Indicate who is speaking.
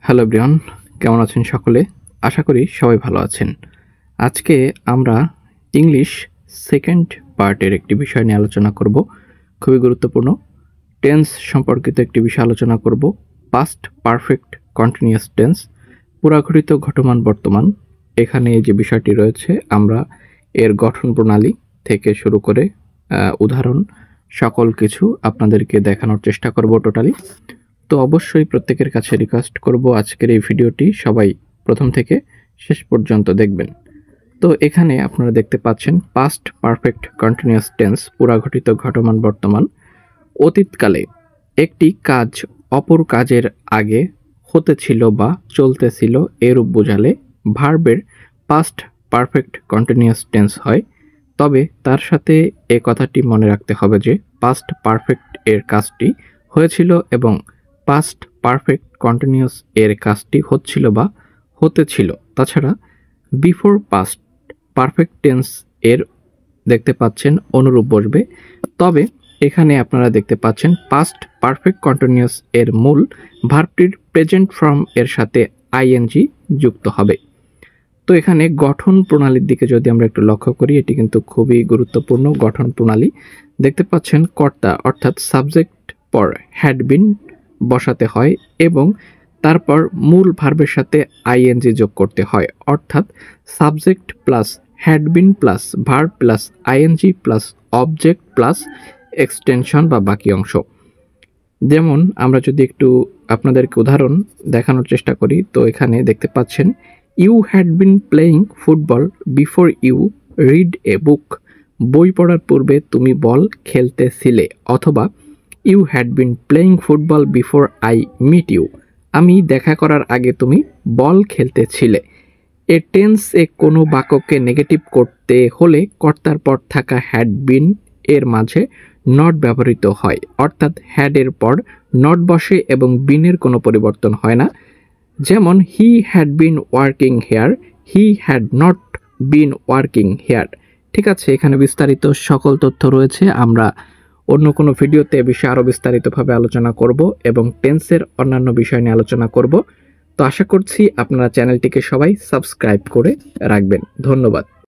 Speaker 1: Hello everyone, কেমন আছেন সকলে? আশা করি সবাই ভালো আছেন। আজকে আমরা ইংলিশ সেকেন্ড পার্টের একটি বিষয় নিয়ে আলোচনা করব। খুবই গুরুত্বপূর্ণ টেন্স সম্পর্কিত একটি বিষয় আলোচনা করব। পাস্ট পারফেক্ট কন্টিনিউয়াস টেন্স, পুরাঘটিত ঘটমান বর্তমান। এখানে এই যে বিষয়টি রয়েছে, আমরা এর গঠন প্রণালী থেকে শুরু করে উদাহরণ সকল কিছু আপনাদেরকে দেখানোর চেষ্টা করব টোটালি। তো অবশ্যই প্রত্যেকের কাছে রিকোয়েস্ট করব আজকের এই ভিডিওটি সবাই প্রথম থেকে শেষ পর্যন্ত দেখবেন। তো এখানে আপনারা দেখতে পাচ্ছেন পাস্ট পারফেক্ট কন্টিনিউয়াস টেন্স, পুরাঘটিত ঘটমান বর্তমান। অতীতকালে একটি কাজ অপর কাজের আগে হতেছিল বা চলতেছিল এরূপ বোঝালে ভার্বের পাস্ট পারফেক্ট কন্টিনিউয়াস টেন্স হয়। তবে তার সাথে এ কথাটি মনে রাখতে হবে যে পাস্ট পারফেক্ট এর কাজটি হয়েছিল এবং পাস্ট পারফেক্ট কন্টিনিউয়াস এর কাজটি হচ্ছিল বা হতেছিল। তাছাড়া বিফোর পাস্ট পারফেক্ট টেন্স এর দেখতে পাচ্ছেন অনুরূপ বসবে। তবে এখানে আপনারা দেখতে পাচ্ছেন পাস্ট পারফেক্ট কন্টিনিউয়াস এর মূল ভার্বটির প্রেজেন্ট ফর্ম এর সাথে আইএনজি যুক্ত হবে। তো এখানে গঠন প্রণালীর দিকে যদি আমরা একটু লক্ষ্য করি, এটি কিন্তু খুবই গুরুত্বপূর্ণ গঠন প্রণালী। দেখতে পাচ্ছেন কর্তা অর্থাৎ সাবজেক্ট পর হ্যাড বিন বসাতে হয় এবং তারপর মূল ভার্বের সাথে আইএনজি যোগ করতে হয়, অর্থাৎ subject plus had been plus verb plus ING plus object plus extension বা বাকি অংশ। যেমন আমরা যদি একটু আপনাদেরকে উদাহরণ দেখানোর চেষ্টা করি, তো এখানে দেখতে পাচ্ছেন you had been playing football before you read a book. বই পড়ার পূর্বে তুমি বল খেলতেছিলে, অথবা you had been playing football before I meet you. আমি দেখা করার আগে তুমি বল খেলতেছিলে। এ টেন্সে কোনো বাক্যকে নেগেটিভ করতে হলে কর্তার পর থাকা হ্যাড বিন এর মাঝে নট ব্যবহৃত হয়, অর্থাৎ হ্যাড এর পর নট বসে এবং বিনের কোনো পরিবর্তন হয় না। যেমন he had been working here, he had not been working here. ঠিক আছে, এখানে বিস্তারিত সকল তথ্য রয়েছে। আমরা অন্য কোনো ভিডিওতে এ বিষয়ে আরও বিস্তারিতভাবে আলোচনা করব এবং টেন্সের অন্যান্য বিষয় নিয়ে আলোচনা করব। তো আশা করছি আপনারা চ্যানেলটিকে সবাই সাবস্ক্রাইব করে রাখবেন। ধন্যবাদ।